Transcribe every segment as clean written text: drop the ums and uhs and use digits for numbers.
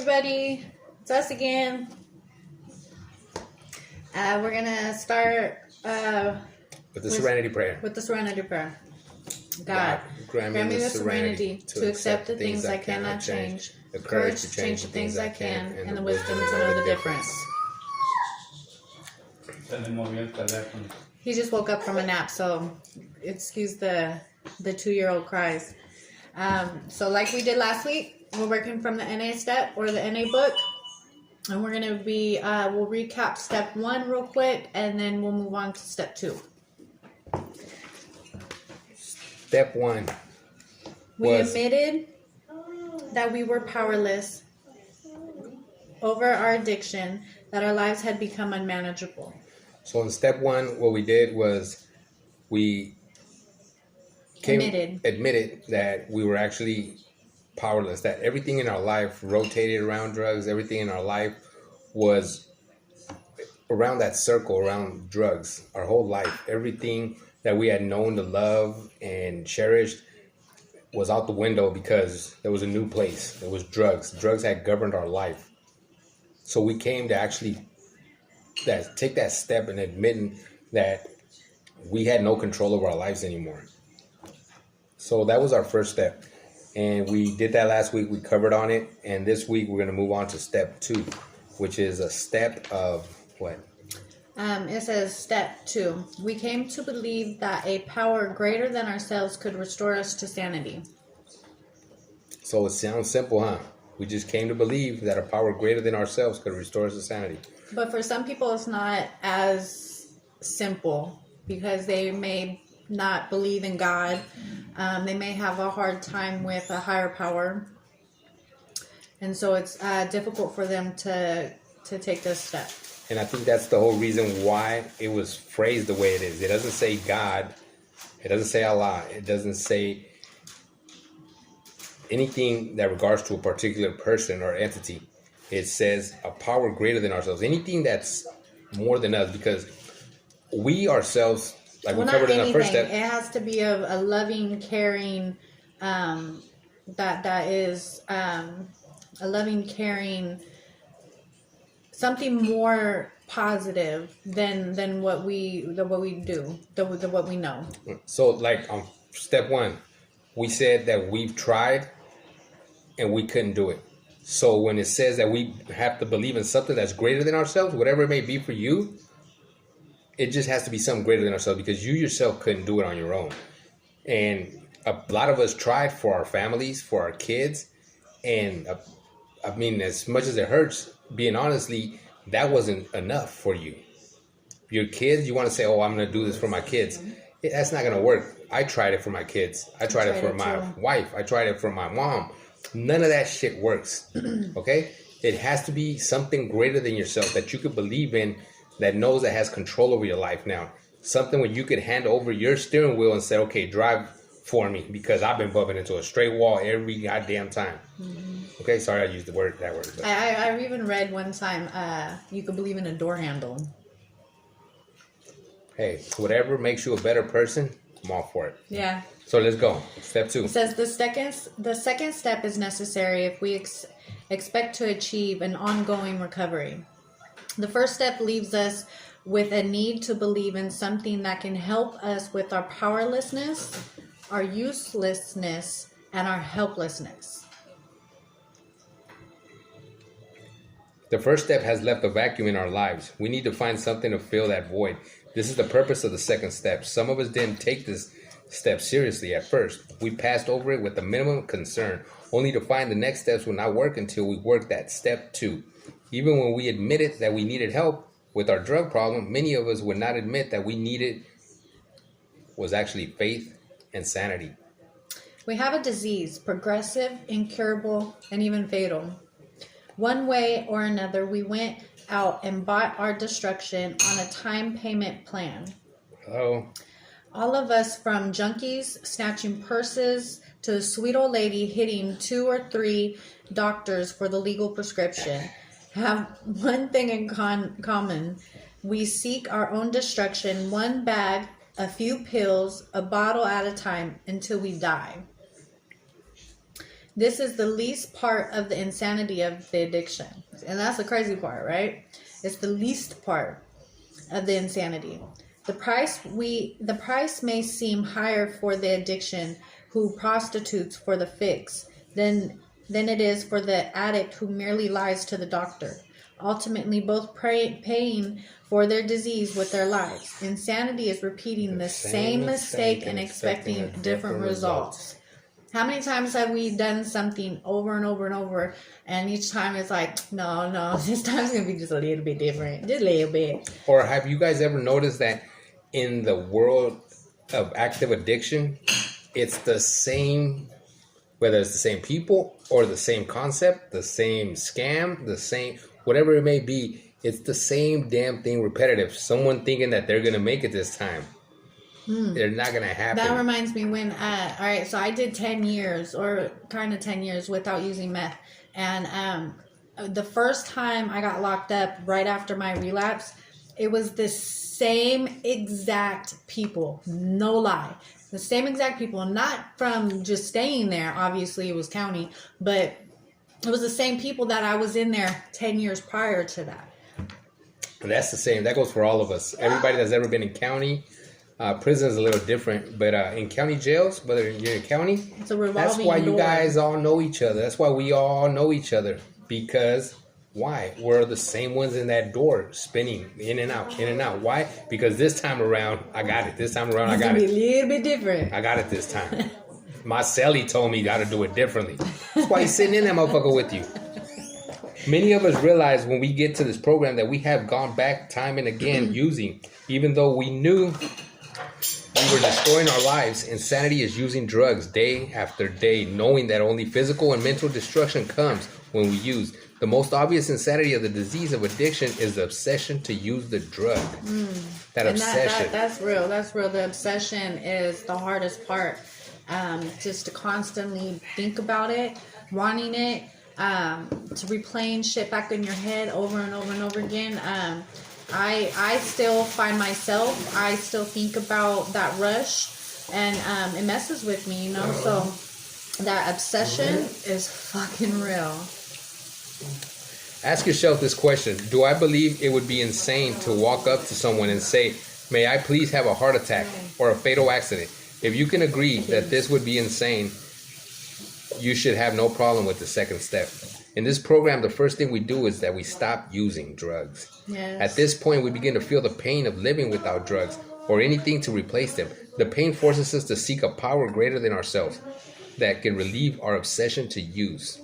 everybody. It's us again. We're going to start with the Serenity Prayer. With the Serenity Prayer. God, grant me the serenity to accept the things I cannot change, the courage to change the things I can, and the wisdom to know the difference. He just woke up from a nap, so excuse the 2-year-old cries. So like we did last week, we're working from the NA step or the NA book. And we're going to be, we'll recap step 1 real quick, and then we'll move on to step 2. Step 1. We admitted that we were powerless over our addiction, that our lives had become unmanageable. So in step 1, what we did was we admitted that we were actually powerless, that everything in our life rotated around drugs, everything in our life was around that circle, around drugs, our whole life. Everything that we had known to love and cherished was out the window because there was a new place. There was drugs. Drugs had governed our life. So we came to actually take that step and admitting that we had no control over our lives anymore. So that was our first step. And we did that last week. We covered on it. And this week we're going to move on to step 2, which is a step of what? It says step 2. We came to believe that a power greater than ourselves could restore us to sanity. So it sounds simple, huh? We just came to believe that a power greater than ourselves could restore us to sanity. But for some people, it's not as simple because they may not believe in God. They may have a hard time with a higher power. And so it's difficult for them to take this step. And I think that's the whole reason why it was phrased the way it is. It doesn't say God. It doesn't say Allah. It doesn't say anything that regards to a particular person or entity. It says a power greater than ourselves. Anything that's more than us, because we ourselves, like we covered in the first step. It has to be a loving, caring, that is a loving, caring, something more positive than what we do, than what we know. So like on step 1, we said that we've tried and we couldn't do it. So when it says that we have to believe in something that's greater than ourselves, whatever it may be for you, it just has to be something greater than ourselves because you yourself couldn't do it on your own. And a lot of us tried for our families, for our kids. And I mean, as much as it hurts, being honestly, that wasn't enough for you. Your kids, you want to say, oh, I'm going to do this for my kids. That's not going to work. I tried it for my kids. I tried it for my wife. I tried it for my mom. None of that shit works. Okay? It has to be something greater than yourself that you could believe in, that knows that has control over your life now. Something where you could hand over your steering wheel and say, okay, drive for me because I've been bumping into a straight wall every goddamn time. Mm-hmm. Okay, sorry I used that word. But. I even read one time you could believe in a door handle. Hey, whatever makes you a better person, I'm all for it. Yeah. So let's go. Step 2. It says the second step is necessary if we expect to achieve an ongoing recovery. The first step leaves us with a need to believe in something that can help us with our powerlessness, our uselessness, and our helplessness. The first step has left a vacuum in our lives. We need to find something to fill that void. This is the purpose of the second step. Some of us didn't take this step seriously at first. We passed over it with the minimum concern, only to find the next steps will not work until we work that step 2. Even when we admitted that we needed help with our drug problem, many of us would not admit that we needed was actually faith and sanity. We have a disease, progressive, incurable, and even fatal. One way or another, we went out and bought our destruction on a time payment plan. Oh. All of us, from junkies snatching purses to the sweet old lady hitting 2 or 3 doctors for the legal prescription, have one thing in common. We seek our own destruction, one bag, a few pills, a bottle at a time, until we die. This is the least part of the insanity of the addiction. And that's the crazy part, right? It's the least part of the insanity. The price may seem higher for the addiction who prostitutes for the fix than it is for the addict who merely lies to the doctor, ultimately both paying for their disease with their lives. Insanity is repeating the same mistake and expecting different results. How many times have we done something over and over and over, and each time it's like, no, this time's going to be just a little bit different, just a little bit. Or have you guys ever noticed that in the world of active addiction, it's the same, whether it's the same people or the same concept, the same scam, the same, whatever it may be, it's the same damn thing repetitive. Someone thinking that they're going to make it this time. They're not going to happen. That reminds me when, all right, so I did 10 years or kind of 10 years without using meth. And the first time I got locked up right after my relapse, it was the same exact people. No lie. The same exact people, not from just staying there. Obviously, it was county, but it was the same people that I was in there 10 years prior to that. That's the same. That goes for all of us. Everybody that's ever been in county, prison is a little different, but in county jails, whether you're in county, it's a revolving that's why you door. guys all know each other. That's why we all know each other. Because why? We're the same ones in that door, spinning in and out, in and out. Why? Because this time around, I got it. This time around, I got it. It's going to be a little bit different. I got it this time. My cellie told me how to do it differently. That's why he's sitting in that motherfucker with you. Many of us realize when we get to this program that we have gone back time and again using, even though we knew we were destroying our lives. Insanity is using drugs day after day, knowing that only physical and mental destruction comes when we use. The most obvious insanity of the disease of addiction is the obsession to use the drug. That obsession. That's real. That's real. The obsession is the hardest part. Just to constantly think about it, wanting it, to replaying shit back in your head over and over and over again. I still find myself, I still think about that rush, and it messes with me, you know. So that obsession is fucking real. Ask yourself this question. Do I believe it would be insane to walk up to someone and say, may I please have a heart attack or a fatal accident? If you can agree that this would be insane, you should have no problem with the second step. In this program, the first thing we do is that we stop using drugs. Yes. At this point, we begin to feel the pain of living without drugs or anything to replace them. The pain forces us to seek a power greater than ourselves that can relieve our obsession to use.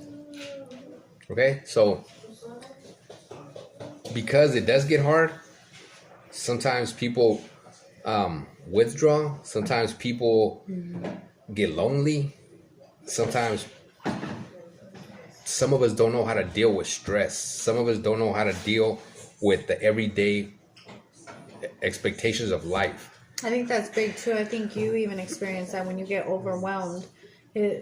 Okay? So, because it does get hard, sometimes people withdraw. Sometimes people get lonely. Sometimes some of us don't know how to deal with stress. Some of us don't know how to deal with the everyday expectations of life. I think that's big too. I think you even experience that when you get overwhelmed. He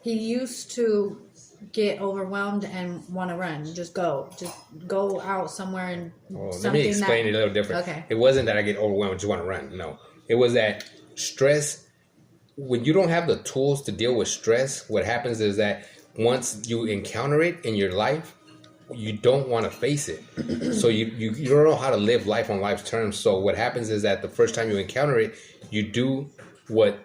used to get overwhelmed and want to run. Just go out somewhere and. Let me explain it a little different. Okay. It wasn't that I get overwhelmed and just want to run. No, it was that stress. When you don't have the tools to deal with stress, what happens is that once you encounter it in your life, you don't want to face it. So you don't know how to live life on life's terms. So what happens is that the first time you encounter it, you do what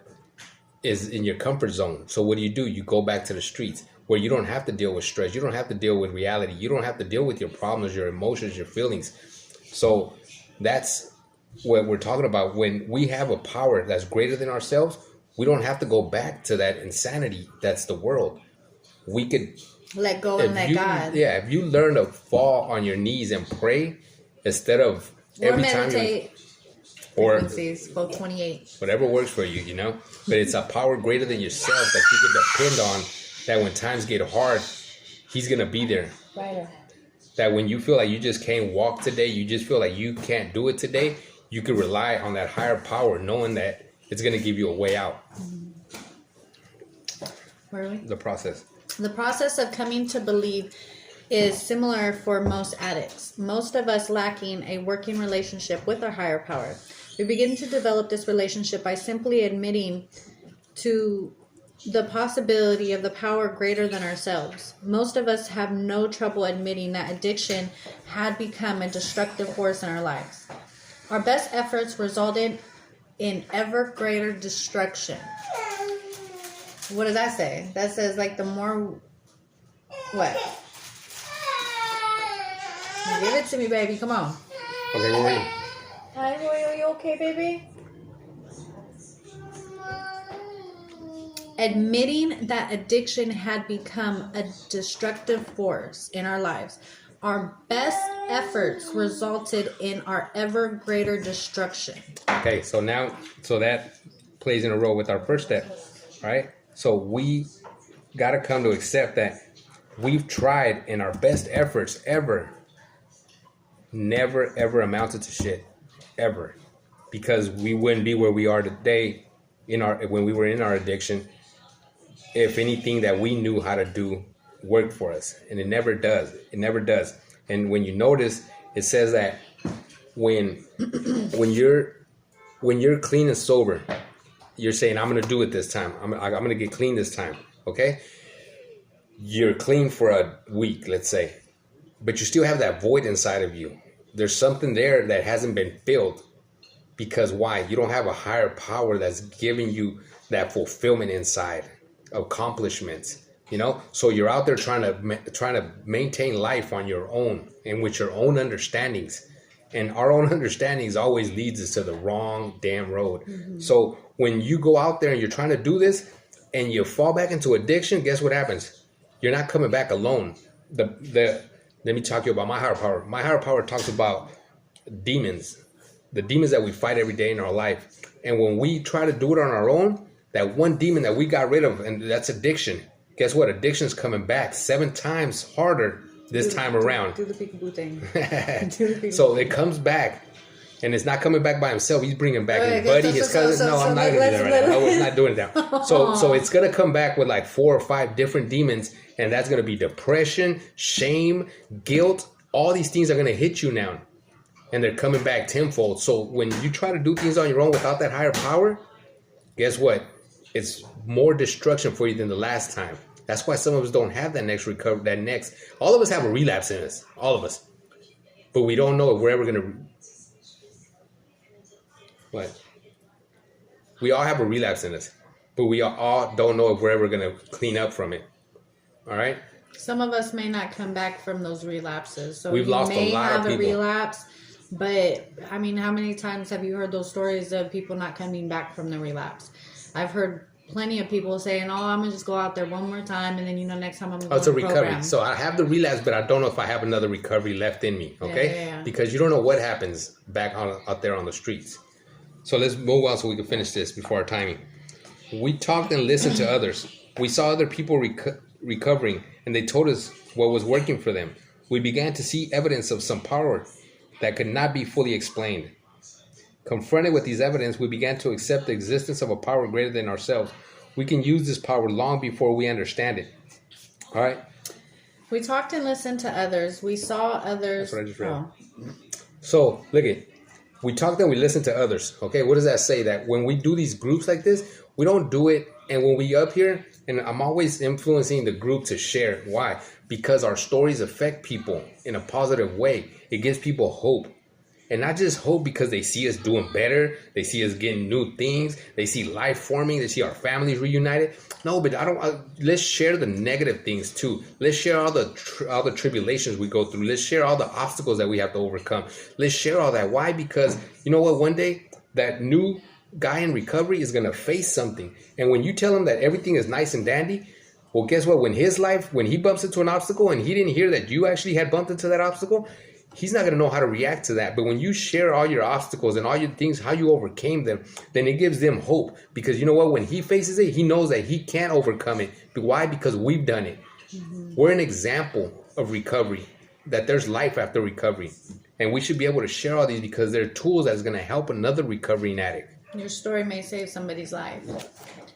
is in your comfort zone. So what do? You go back to the streets where you don't have to deal with stress. You don't have to deal with reality. You don't have to deal with your problems, your emotions, your feelings. So that's what we're talking about. When we have a power that's greater than ourselves, we don't have to go back to that insanity that's the world. We could let go and let God. Yeah, if you learn to fall on your knees and pray instead of every time you frequencies, both 28. Whatever works for you, you know. But it's a power greater than yourself that you can depend on. That when times get hard, He's gonna be there. Right. That when you feel like you just can't walk today, you just feel like you can't do it today, you can rely on that higher power, knowing that it's going to give you a way out. Where are we? The process. The process of coming to believe is similar for most addicts. Most of us lacking a working relationship with our higher power. We begin to develop this relationship by simply admitting to the possibility of the power greater than ourselves. Most of us have no trouble admitting that addiction had become a destructive force in our lives. Our best efforts resulted in ever greater destruction. What does that say? That says like the more... What? Give it to me, baby. Come on. Okay, what were you? Hi, Roy. Are you okay, baby? Admitting that addiction had become a destructive force in our lives. Our best efforts resulted in our ever greater destruction. Okay, so that plays in a role with our first step, all right? So we got to come to accept that we've tried, and our best efforts ever never ever amounted to shit, ever, because we wouldn't be where we are today when we were in our addiction if anything that we knew how to do worked for us, and it never does. It never does. And when you notice, it says that when you're clean and sober, you're saying, I'm going to do it this time. I'm going to get clean this time. Okay? You're clean for a week, let's say, but you still have that void inside of you. There's something there that hasn't been filled. Because why? You don't have a higher power that's giving you that fulfillment inside, accomplishments. So you're out there trying to maintain life on your own and with your own understandings. And our own understandings always leads us to the wrong damn road. Mm-hmm. So when you go out there and you're trying to do this and you fall back into addiction, guess what happens? You're not coming back alone. Let me talk to you about my higher power. My higher power talks about demons, the demons that we fight every day in our life. And when we try to do it on our own, that one demon that we got rid of, and that's addiction. Guess what? Addiction's coming back 7 times harder this time around. Do the peekaboo thing. So it comes back, and it's not coming back by himself. He's bringing back his buddy, his cousin. No, I'm not going to do that right now. I was not doing that. So it's going to come back with like 4 or 5 different demons, and that's going to be depression, shame, guilt. All these things are going to hit you now, and they're coming back tenfold. So when you try to do things on your own without that higher power, guess what? It's more destruction for you than the last time. That's why some of us don't have that next recovery. All of us have a relapse in us. All of us. But we don't know if we're ever going to... What? We all have a relapse in us. But we all don't know if we're ever going to clean up from it. All right? Some of us may not come back from those relapses. So we've lost a lot of people. You may have a relapse, but I mean, how many times have you heard those stories of people not coming back from the relapse? I've heard plenty of people saying, I'm going to just go out there one more time, and then, next time I'm going to go it's a recovery. Program. So I have the relapse, but I don't know if I have another recovery left in me, okay? Yeah. Because you don't know what happens back out there on the streets. So let's move on so we can finish this before our timing. We talked and listened to others. We saw other people recovering, and they told us what was working for them. We began to see evidence of some power that could not be fully explained. Confronted with these evidence, we began to accept the existence of a power greater than ourselves. We can use this power long before we understand it. All right? We talked and listened to others. We saw others. That's what I just read. So, look at we talked and we listened to others. Okay, what does that say? That when we do these groups like this, we don't do it. And when we up here, and I'm always influencing the group to share. Why? Because our stories affect people in a positive way. It gives people hope. And not just hope because they see us doing better, they see us getting new things, they see life forming, they see our families reunited. No, but let's share the negative things too. Let's share all the tribulations we go through. Let's share all the obstacles that we have to overcome. Let's share all that. Why? Because you know what? One day that new guy in recovery is going to face something. And when you tell him that everything is nice and dandy, well, guess what? When he bumps into an obstacle and he didn't hear that you actually had bumped into that obstacle, he's not going to know how to react to that. But when you share all your obstacles and all your things, how you overcame them, then it gives them hope. Because you know what? When he faces it, he knows that he can't overcome it. But why? Because we've done it. Mm-hmm. We're an example of recovery, that there's life after recovery. And we should be able to share all these because they're tools that's going to help another recovering addict. Your story may save somebody's life.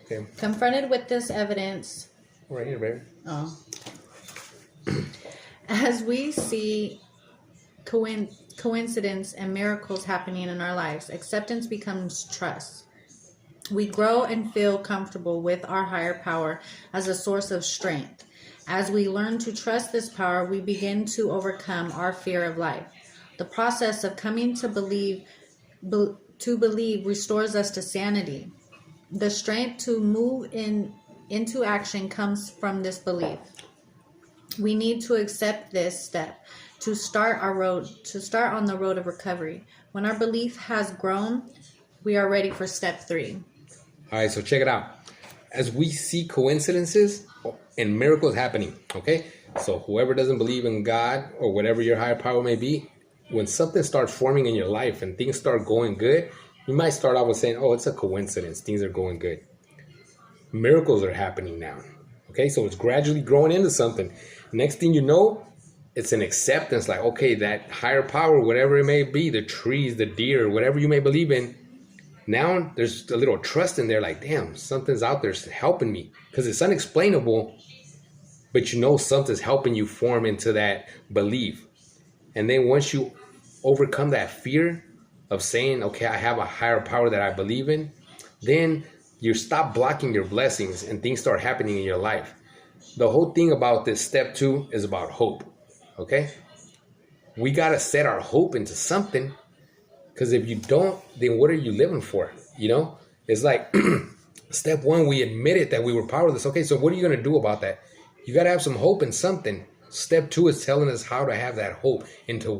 Okay. Confronted with this evidence... Right here, baby. Oh. As we see... coincidence and miracles happening in our lives, acceptance becomes trust. We grow and feel comfortable with our higher power as a source of strength. As we learn to trust this power, we begin to overcome our fear of life. The process of coming to believe restores us to sanity. The strength to move into action comes from this belief. We need to accept this step to start on the road of recovery. When our belief has grown, we are ready for step 3. All right, so check it out. As we see coincidences and miracles happening, okay? So whoever doesn't believe in God or whatever your higher power may be, when something starts forming in your life and things start going good, you might start off with saying, oh, it's a coincidence. Things are going good. Miracles are happening now, okay? So it's gradually growing into something. Next thing you know, it's an acceptance, like, okay, that higher power, whatever it may be, the trees, the deer, whatever you may believe in, now there's a little trust in there, like, damn, something's out there helping me. Because it's unexplainable, but you know something's helping you form into that belief. And then once you overcome that fear of saying, okay, I have a higher power that I believe in, then you stop blocking your blessings and things start happening in your life. The whole thing about this step 2 is about hope, okay? We got to set our hope into something. Because if you don't, then what are you living for? You know, it's like step 1, we admitted that we were powerless. Okay, so what are you going to do about that? You got to have some hope in something. Step 2 is telling us how to have that hope into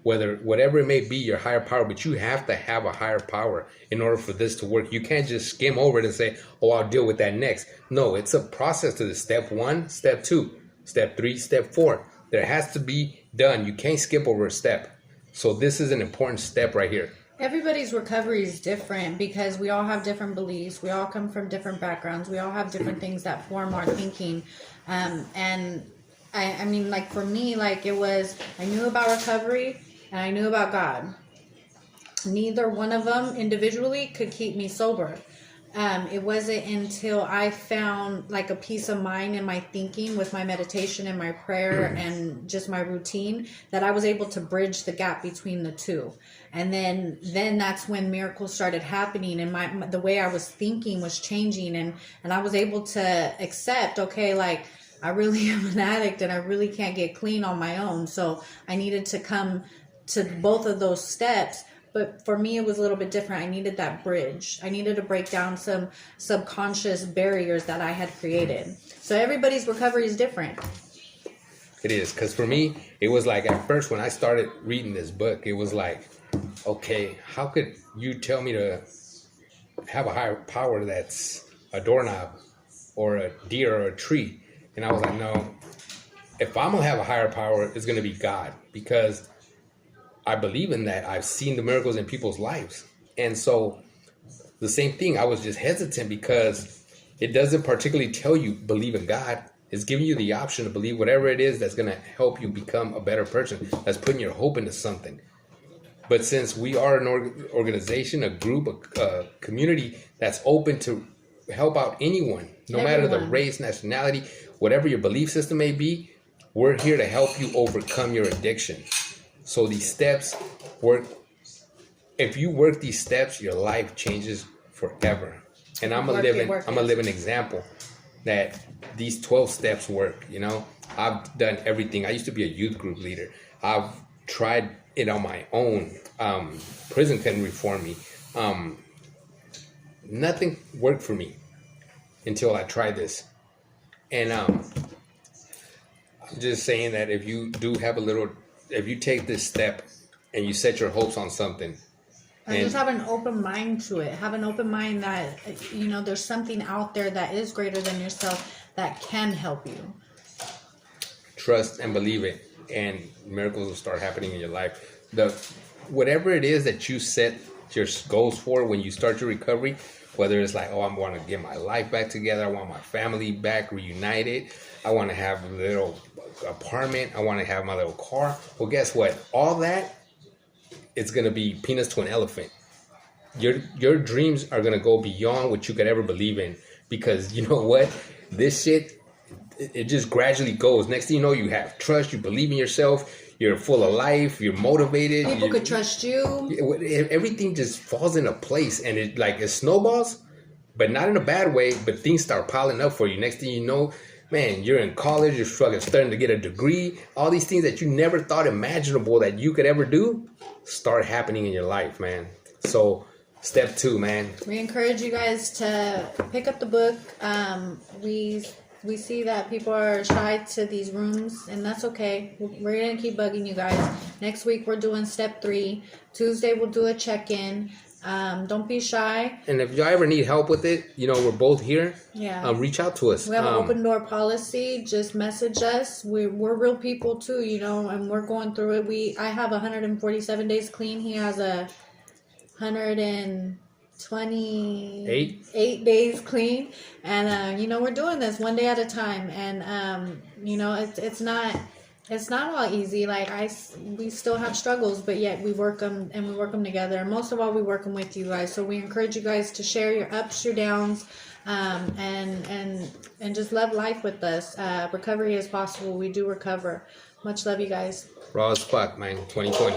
whatever it may be, your higher power. But you have to have a higher power in order for this to work. You can't just skim over it and say, oh, I'll deal with that next. No, it's a process to this. Step 1, step 2, step 3, step 4. There has to be done. You can't skip over a step. So this is an important step right here. Everybody's recovery is different because we all have different beliefs. We all come from different backgrounds. We all have different things that form our thinking. And I mean, like for me, like it was, I knew about recovery and I knew about God. Neither one of them individually could keep me sober. It wasn't until I found like a peace of mind in my thinking with my meditation and my prayer and just my routine that I was able to bridge the gap between the two. And then that's when miracles started happening and the way I was thinking was changing and I was able to accept, okay, like I really am an addict and I really can't get clean on my own. So I needed to come to both of those steps. But for me, it was a little bit different. I needed that bridge. I needed to break down some subconscious barriers that I had created. So everybody's recovery is different. It is. Because for me, it was like at first when I started reading this book, it was like, okay, how could you tell me to have a higher power that's a doorknob or a deer or a tree? And I was like, no, if I'm going to have a higher power, it's going to be God. Because I believe in that. I've seen the miracles in people's lives. And so the same thing, I was just hesitant because it doesn't particularly tell you believe in God. It's giving you the option to believe whatever it is that's going to help you become a better person. That's putting your hope into something. But since we are an organization, a group, a community that's open to help out anyone, no matter the race, nationality, whatever your belief system may be, we're here to help you overcome your addiction. So these steps work. If you work these steps, your life changes forever. And I'm a living example that these 12 steps work. You know, I've done everything. I used to be a youth group leader. I've tried it on my own. Prison couldn't reform me. Nothing worked for me until I tried this. And I'm just saying that if you do have if you take this step and you set your hopes on something. And just have an open mind to it. Have an open mind that, you know, there's something out there that is greater than yourself that can help you. Trust and believe it. And miracles will start happening in your life. Whatever it is that you set your goals for when you start your recovery, whether it's like, oh, I want to get my life back together. I want my family back reunited. I want to have a little apartment. I want to have my little car. Well, guess what? All that, it's going to be peanuts to an elephant. Your dreams are going to go beyond what you could ever believe in. Because you know what? This shit, it just gradually goes. Next thing you know, you have trust. You believe in yourself. you're full of life, you're motivated. People could trust you. Everything just falls into place, and it snowballs, but not in a bad way. But things start piling up for you. Next thing you know, man, you're in college, you're starting to get a degree. All these things that you never thought imaginable that you could ever do start happening in your life, man. So step 2, man. We encourage you guys to pick up the book. We see that people are shy to these rooms, and that's okay. We're going to keep bugging you guys. Next week, we're doing step 3. Tuesday, we'll do a check-in. Don't be shy. And if y'all ever need help with it, we're both here. Yeah. Reach out to us. We have an open door policy. Just message us. We're real people too, and we're going through it. I have 147 days clean. He has 128 days clean, and we're doing this one day at a time, and it's not all easy. We still have struggles, but yet we work them, and we work them together, and most of all we work them with you guys. So we encourage you guys to share your ups, your downs, and just love life with us. Recovery is possible. We do recover. Much love, you guys. Raw as fuck, man. 2020.